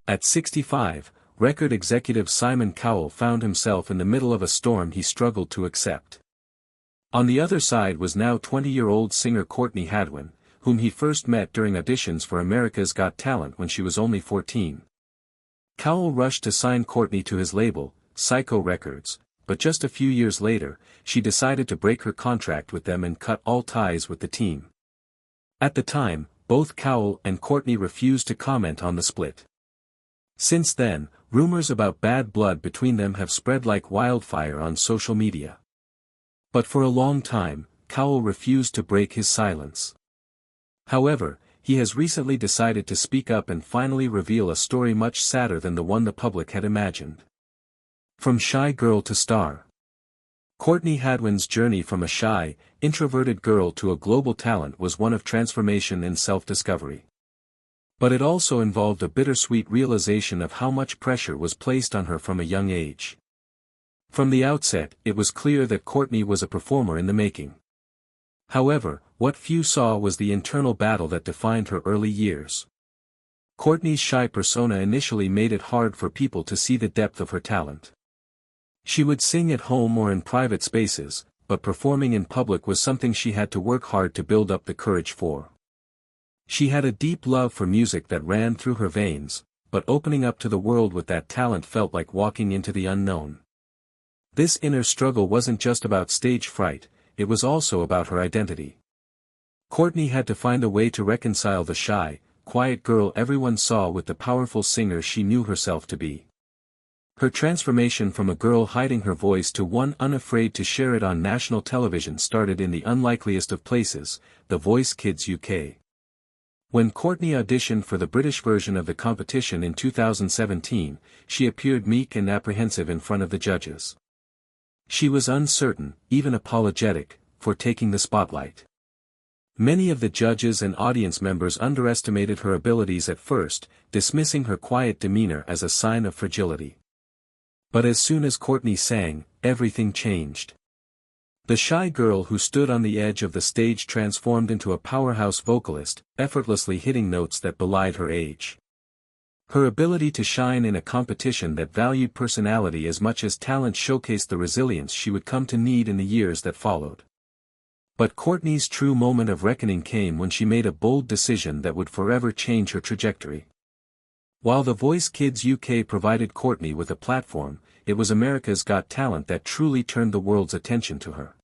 At 65, record executive Simon Cowell found himself in the middle of a storm he struggled to accept. On the other side was now 20-year-old singer Courtney Hadwin, whom he first met during auditions for America's Got Talent when she was only 14. Cowell rushed to sign Courtney to his label, Psycho Records, but just a few years later, she decided to break her contract with them and cut all ties with the team. At the time, both Cowell and Courtney refused to comment on the split. Since then, rumors about bad blood between them have spread like wildfire on social media. But for a long time, Cowell refused to break his silence. However, he has recently decided to speak up and finally reveal a story much sadder than the one the public had imagined. From shy girl to star. Courtney Hadwin's journey from a shy, introverted girl to a global talent was one of transformation and self-discovery. But it also involved a bittersweet realization of how much pressure was placed on her from a young age. From the outset, it was clear that Courtney was a performer in the making. However, what few saw was the internal battle that defined her early years. Courtney's shy persona initially made it hard for people to see the depth of her talent. She would sing at home or in private spaces, but performing in public was something she had to work hard to build up the courage for. She had a deep love for music that ran through her veins, but opening up to the world with that talent felt like walking into the unknown. This inner struggle wasn't just about stage fright, it was also about her identity. Courtney had to find a way to reconcile the shy, quiet girl everyone saw with the powerful singer she knew herself to be. Her transformation from a girl hiding her voice to one unafraid to share it on national television started in the unlikeliest of places, The Voice Kids UK. When Courtney auditioned for the British version of the competition in 2017, she appeared meek and apprehensive in front of the judges. She was uncertain, even apologetic, for taking the spotlight. Many of the judges and audience members underestimated her abilities at first, dismissing her quiet demeanor as a sign of fragility. But as soon as Courtney sang, everything changed. The shy girl who stood on the edge of the stage transformed into a powerhouse vocalist, effortlessly hitting notes that belied her age. Her ability to shine in a competition that valued personality as much as talent showcased the resilience she would come to need in the years that followed. But Courtney's true moment of reckoning came when she made a bold decision that would forever change her trajectory. While The Voice Kids UK provided Courtney with a platform, it was America's Got Talent that truly turned the world's attention to her.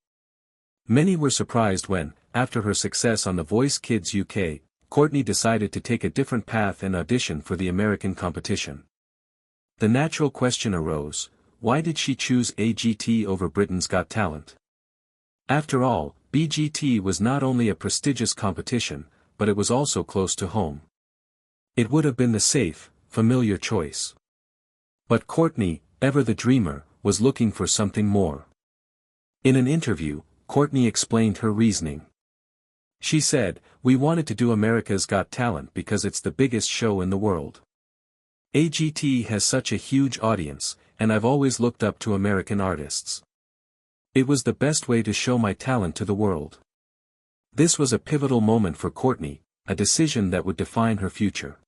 Many were surprised when, after her success on The Voice Kids UK, Courtney decided to take a different path and audition for the American competition. The natural question arose, why did she choose AGT over Britain's Got Talent? After all, BGT was not only a prestigious competition, but it was also close to home. It would have been the safe, familiar choice. But Courtney, ever the dreamer, was looking for something more. In an interview, Courtney explained her reasoning. She said, "We wanted to do America's Got Talent because it's the biggest show in the world. AGT has such a huge audience, and I've always looked up to American artists. It was the best way to show my talent to the world." This was a pivotal moment for Courtney, a decision that would define her future.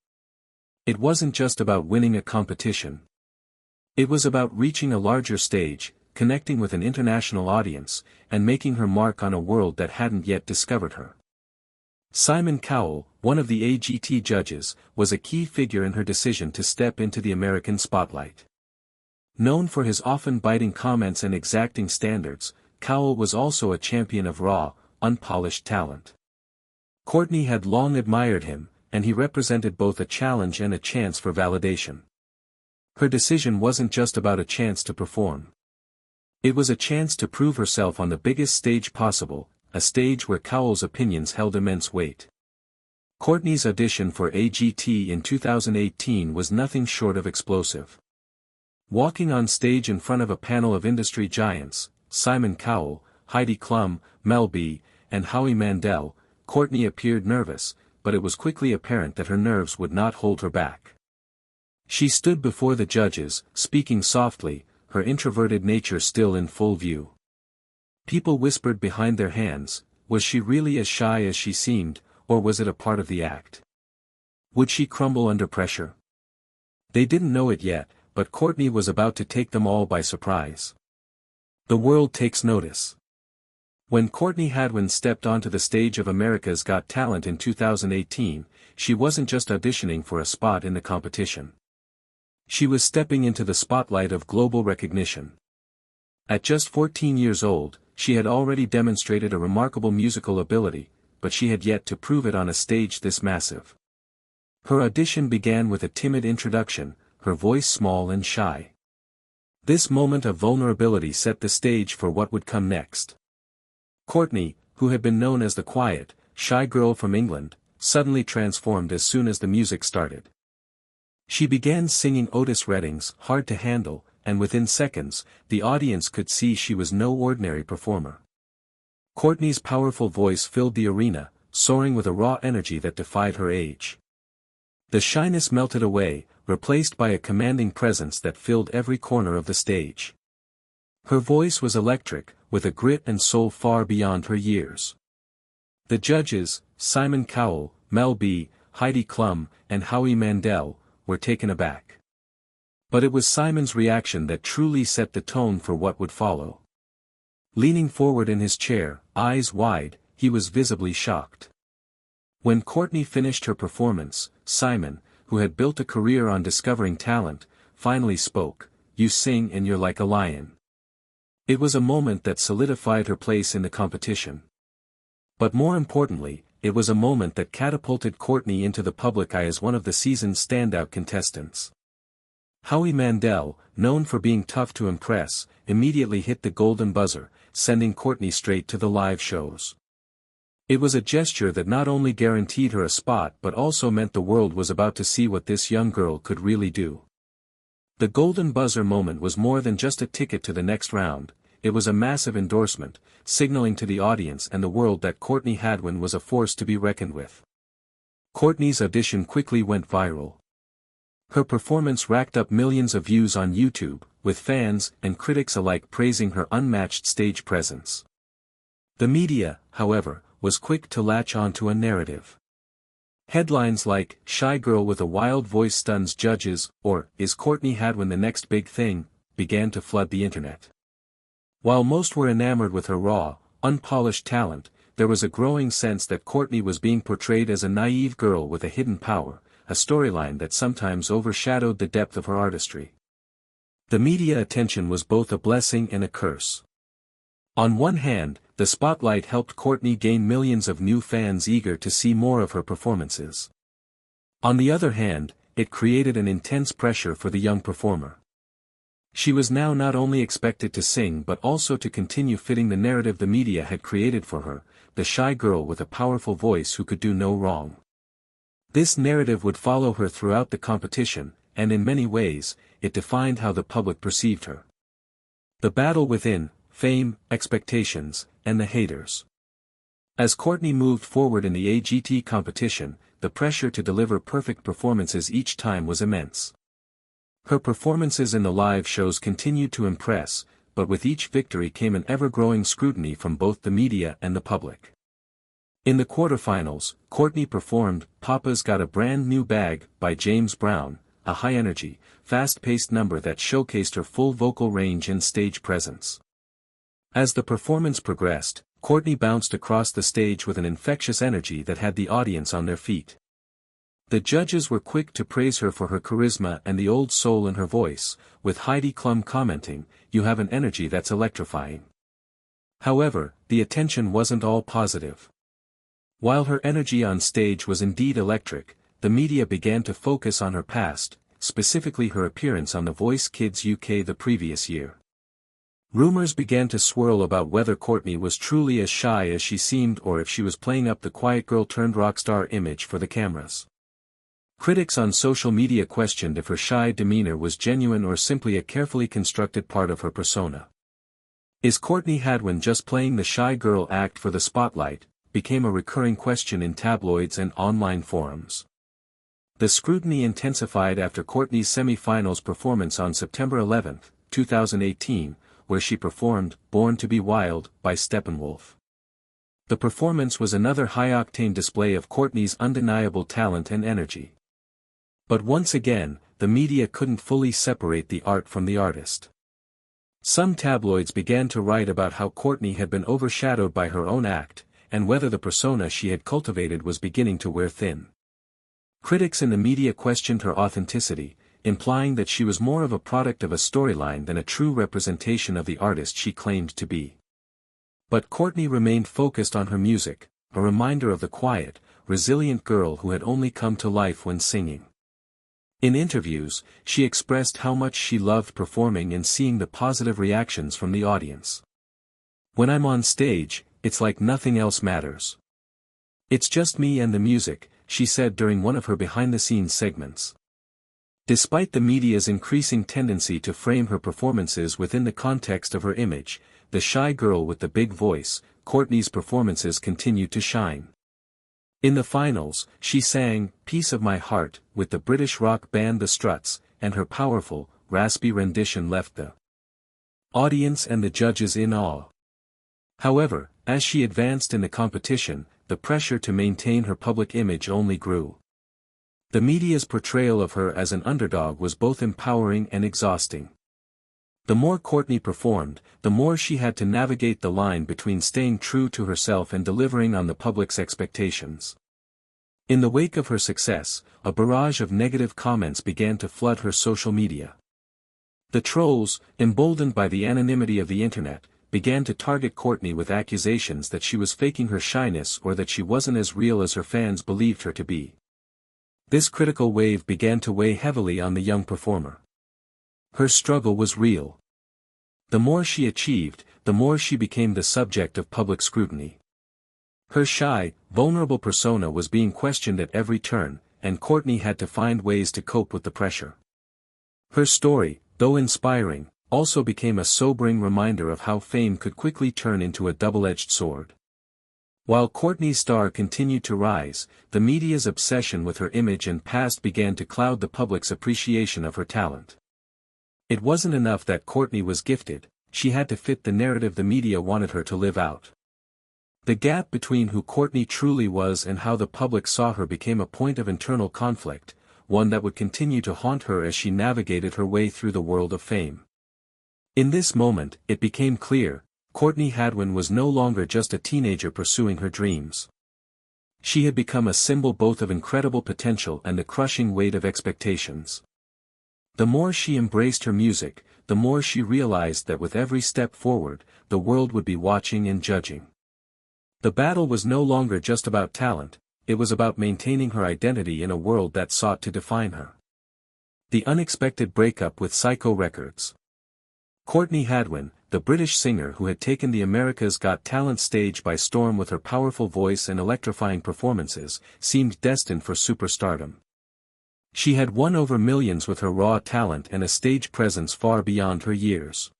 It wasn't just about winning a competition. It was about reaching a larger stage, connecting with an international audience, and making her mark on a world that hadn't yet discovered her. Simon Cowell, one of the AGT judges, was a key figure in her decision to step into the American spotlight. Known for his often biting comments and exacting standards, Cowell was also a champion of raw, unpolished talent. Courtney had long admired him, and he represented both a challenge and a chance for validation. Her decision wasn't just about a chance to perform. It was a chance to prove herself on the biggest stage possible, a stage where Cowell's opinions held immense weight. Courtney's audition for AGT in 2018 was nothing short of explosive. Walking on stage in front of a panel of industry giants, Simon Cowell, Heidi Klum, Mel B, and Howie Mandel, Courtney appeared nervous, but it was quickly apparent that her nerves would not hold her back. She stood before the judges, speaking softly, her introverted nature still in full view. People whispered behind their hands, was she really as shy as she seemed, or was it a part of the act? Would she crumble under pressure? They didn't know it yet, but Courtney was about to take them all by surprise. The world takes notice. When Courtney Hadwin stepped onto the stage of America's Got Talent in 2018, she wasn't just auditioning for a spot in the competition. She was stepping into the spotlight of global recognition. At just 14 years old, she had already demonstrated a remarkable musical ability, but she had yet to prove it on a stage this massive. Her audition began with a timid introduction, her voice small and shy. This moment of vulnerability set the stage for what would come next. Courtney, who had been known as the quiet, shy girl from England, suddenly transformed as soon as the music started. She began singing Otis Redding's Hard to Handle, and within seconds, the audience could see she was no ordinary performer. Courtney's powerful voice filled the arena, soaring with a raw energy that defied her age. The shyness melted away, replaced by a commanding presence that filled every corner of the stage. Her voice was electric, with a grit and soul far beyond her years. The judges, Simon Cowell, Mel B., Heidi Klum, and Howie Mandel, were taken aback. But it was Simon's reaction that truly set the tone for what would follow. Leaning forward in his chair, eyes wide, he was visibly shocked. When Courtney finished her performance, Simon, who had built a career on discovering talent, finally spoke, "You sing and you're like a lion." It was a moment that solidified her place in the competition. But more importantly, it was a moment that catapulted Courtney into the public eye as one of the season's standout contestants. Howie Mandel, known for being tough to impress, immediately hit the golden buzzer, sending Courtney straight to the live shows. It was a gesture that not only guaranteed her a spot but also meant the world was about to see what this young girl could really do. The golden buzzer moment was more than just a ticket to the next round, it was a massive endorsement, signaling to the audience and the world that Courtney Hadwin was a force to be reckoned with. Courtney's audition quickly went viral. Her performance racked up millions of views on YouTube, with fans and critics alike praising her unmatched stage presence. The media, however, was quick to latch onto a narrative. Headlines like, "Shy Girl with a Wild Voice Stuns Judges," or, "Is Courtney Hadwin the Next Big Thing?" began to flood the internet. While most were enamored with her raw, unpolished talent, there was a growing sense that Courtney was being portrayed as a naive girl with a hidden power, a storyline that sometimes overshadowed the depth of her artistry. The media attention was both a blessing and a curse. On one hand, the spotlight helped Courtney gain millions of new fans eager to see more of her performances. On the other hand, it created an intense pressure for the young performer. She was now not only expected to sing but also to continue fitting the narrative the media had created for her, the shy girl with a powerful voice who could do no wrong. This narrative would follow her throughout the competition, and in many ways, it defined how the public perceived her. The battle within, fame, expectations, and the haters. As Courtney moved forward in the AGT competition, the pressure to deliver perfect performances each time was immense. Her performances in the live shows continued to impress, but with each victory came an ever-growing scrutiny from both the media and the public. In the quarterfinals, Courtney performed "Papa's Got a Brand New Bag" by James Brown, a high-energy, fast-paced number that showcased her full vocal range and stage presence. As the performance progressed, Courtney bounced across the stage with an infectious energy that had the audience on their feet. The judges were quick to praise her for her charisma and the old soul in her voice, with Heidi Klum commenting, "You have an energy that's electrifying." However, the attention wasn't all positive. While her energy on stage was indeed electric, the media began to focus on her past, specifically her appearance on The Voice Kids UK the previous year. Rumors began to swirl about whether Courtney was truly as shy as she seemed or if she was playing up the quiet girl turned rock star image for the cameras. Critics on social media questioned if her shy demeanor was genuine or simply a carefully constructed part of her persona. "Is Courtney Hadwin just playing the shy girl act for the spotlight?" became a recurring question in tabloids and online forums. The scrutiny intensified after Courtney's semi-finals performance on September 11, 2018, where she performed "Born to be Wild" by Steppenwolf. The performance was another high-octane display of Courtney's undeniable talent and energy. But once again, the media couldn't fully separate the art from the artist. Some tabloids began to write about how Courtney had been overshadowed by her own act, and whether the persona she had cultivated was beginning to wear thin. Critics in the media questioned her authenticity, implying that she was more of a product of a storyline than a true representation of the artist she claimed to be. But Courtney remained focused on her music, a reminder of the quiet, resilient girl who had only come to life when singing. In interviews, she expressed how much she loved performing and seeing the positive reactions from the audience. "When I'm on stage, it's like nothing else matters. It's just me and the music," she said during one of her behind-the-scenes segments. Despite the media's increasing tendency to frame her performances within the context of her image, the shy girl with the big voice, Courtney's performances continued to shine. In the finals, she sang "Piece of My Heart" with the British rock band The Struts, and her powerful, raspy rendition left the audience and the judges in awe. However, as she advanced in the competition, the pressure to maintain her public image only grew. The media's portrayal of her as an underdog was both empowering and exhausting. The more Courtney performed, the more she had to navigate the line between staying true to herself and delivering on the public's expectations. In the wake of her success, a barrage of negative comments began to flood her social media. The trolls, emboldened by the anonymity of the internet, began to target Courtney with accusations that she was faking her shyness or that she wasn't as real as her fans believed her to be. This critical wave began to weigh heavily on the young performer. Her struggle was real. The more she achieved, the more she became the subject of public scrutiny. Her shy, vulnerable persona was being questioned at every turn, and Courtney had to find ways to cope with the pressure. Her story, though inspiring, also became a sobering reminder of how fame could quickly turn into a double-edged sword. While Courtney's star continued to rise, the media's obsession with her image and past began to cloud the public's appreciation of her talent. It wasn't enough that Courtney was gifted, she had to fit the narrative the media wanted her to live out. The gap between who Courtney truly was and how the public saw her became a point of internal conflict, one that would continue to haunt her as she navigated her way through the world of fame. In this moment, it became clear, Courtney Hadwin was no longer just a teenager pursuing her dreams. She had become a symbol both of incredible potential and the crushing weight of expectations. The more she embraced her music, the more she realized that with every step forward, the world would be watching and judging. The battle was no longer just about talent, it was about maintaining her identity in a world that sought to define her. The unexpected breakup with Psycho Records. Courtney Hadwin, the British singer who had taken the America's Got Talent stage by storm with her powerful voice and electrifying performances, seemed destined for superstardom. She had won over millions with her raw talent and a stage presence far beyond her years.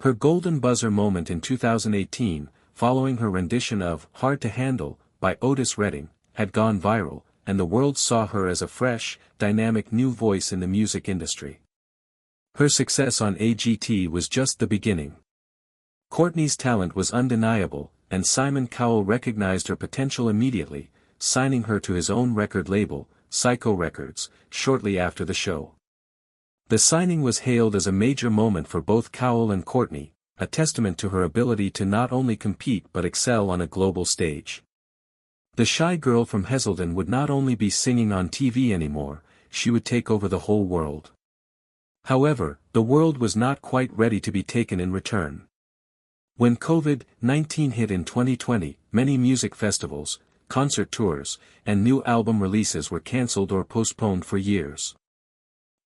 Her golden buzzer moment in 2018, following her rendition of "Hard to Handle" by Otis Redding, had gone viral, and the world saw her as a fresh, dynamic new voice in the music industry. Her success on AGT was just the beginning. Courtney's talent was undeniable, and Simon Cowell recognized her potential immediately, signing her to his own record label, Psycho Records, shortly after the show. The signing was hailed as a major moment for both Cowell and Courtney, a testament to her ability to not only compete but excel on a global stage. The shy girl from Heselden would not only be singing on TV anymore, she would take over the whole world. However, the world was not quite ready to be taken in return. When COVID-19 hit in 2020, many music festivals, concert tours, and new album releases were cancelled or postponed for years.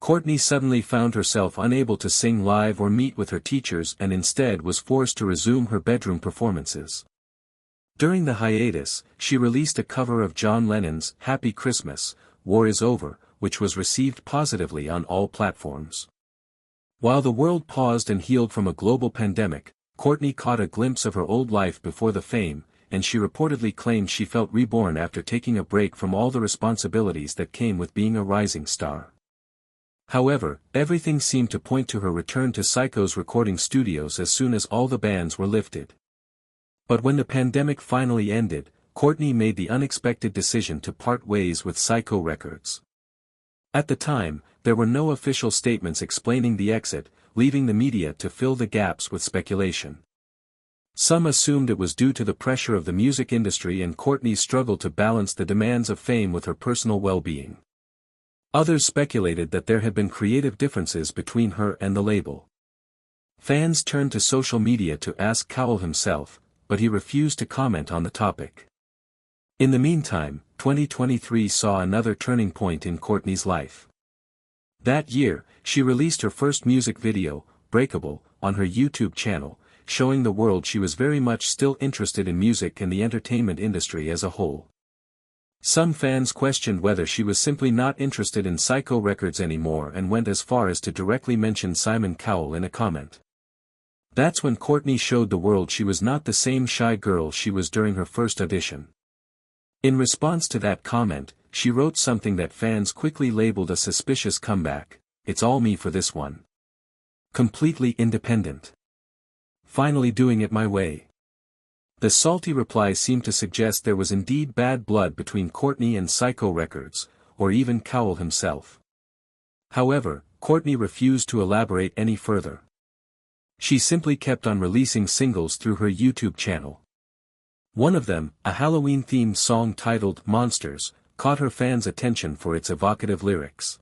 Courtney suddenly found herself unable to sing live or meet with her teachers and instead was forced to resume her bedroom performances. During the hiatus, she released a cover of John Lennon's "Happy Christmas, War Is Over," which was received positively on all platforms. While the world paused and healed from a global pandemic, Courtney caught a glimpse of her old life before the fame, and she reportedly claimed she felt reborn after taking a break from all the responsibilities that came with being a rising star. However, everything seemed to point to her return to Psycho's recording studios as soon as all the bans were lifted. But when the pandemic finally ended, Courtney made the unexpected decision to part ways with Psycho Records. At the time, there were no official statements explaining the exit, leaving the media to fill the gaps with speculation. Some assumed it was due to the pressure of the music industry and Courtney's struggle to balance the demands of fame with her personal well-being. Others speculated that there had been creative differences between her and the label. Fans turned to social media to ask Cowell himself, but he refused to comment on the topic. In the meantime, 2023 saw another turning point in Courtney's life. That year, she released her first music video, Breakable, on her YouTube channel, showing the world she was very much still interested in music and the entertainment industry as a whole. Some fans questioned whether she was simply not interested in Psycho Records anymore and went as far as to directly mention Simon Cowell in a comment. That's when Courtney showed the world she was not the same shy girl she was during her first audition. In response to that comment, she wrote something that fans quickly labeled a suspicious comeback: "It's all me for this one. Completely independent. Finally doing it my way." The salty reply seemed to suggest there was indeed bad blood between Courtney and Psycho Records, or even Cowell himself. However, Courtney refused to elaborate any further. She simply kept on releasing singles through her YouTube channel. One of them, a Halloween-themed song titled Monsters, caught her fans' attention for its evocative lyrics.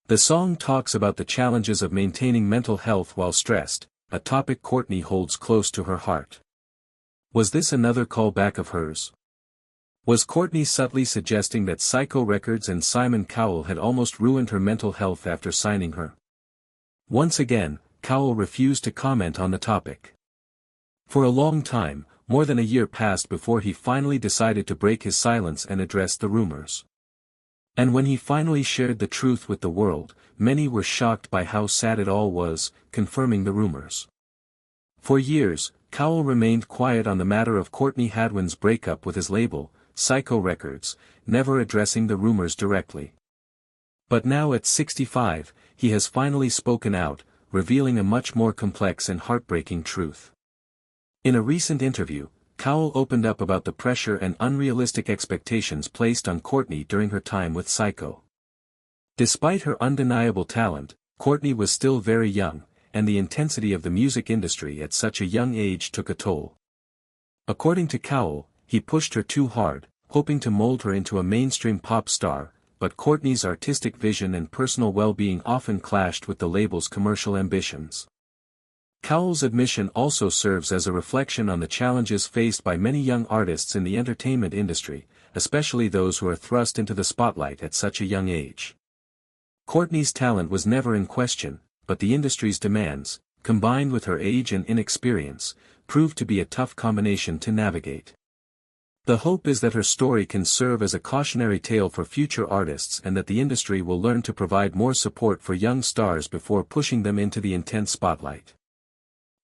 The song talks about the challenges of maintaining mental health while stressed, a topic Courtney holds close to her heart. Was this another callback of hers? Was Courtney subtly suggesting that Psycho Records and Simon Cowell had almost ruined her mental health after signing her? Once again, Cowell refused to comment on the topic. For a long time, more than a year passed before he finally decided to break his silence and address the rumors. And when he finally shared the truth with the world, many were shocked by how sad it all was, confirming the rumors. For years, Cowell remained quiet on the matter of Courtney Hadwin's breakup with his label, Psycho Records, never addressing the rumors directly. But now at 65, he has finally spoken out, revealing a much more complex and heartbreaking truth. In a recent interview, Cowell opened up about the pressure and unrealistic expectations placed on Courtney during her time with Psycho. Despite her undeniable talent, Courtney was still very young, and the intensity of the music industry at such a young age took a toll. According to Cowell, he pushed her too hard, hoping to mold her into a mainstream pop star, but Courtney's artistic vision and personal well-being often clashed with the label's commercial ambitions. Cowell's admission also serves as a reflection on the challenges faced by many young artists in the entertainment industry, especially those who are thrust into the spotlight at such a young age. Courtney's talent was never in question, but the industry's demands, combined with her age and inexperience, proved to be a tough combination to navigate. The hope is that her story can serve as a cautionary tale for future artists and that the industry will learn to provide more support for young stars before pushing them into the intense spotlight.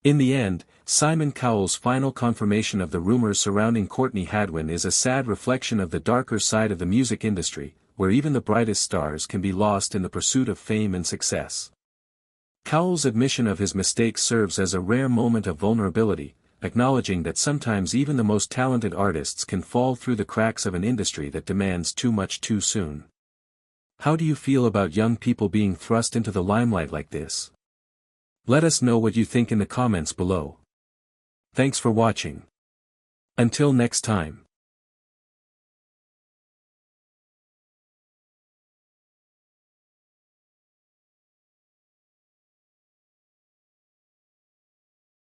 In the end, Simon Cowell's final confirmation of the rumors surrounding Courtney Hadwin is a sad reflection of the darker side of the music industry, where even the brightest stars can be lost in the pursuit of fame and success. Cowell's admission of his mistakes serves as a rare moment of vulnerability, acknowledging that sometimes even the most talented artists can fall through the cracks of an industry that demands too much too soon. How do you feel about young people being thrust into the limelight like this? Let us know what you think in the comments below. Thanks for watching. Until next time.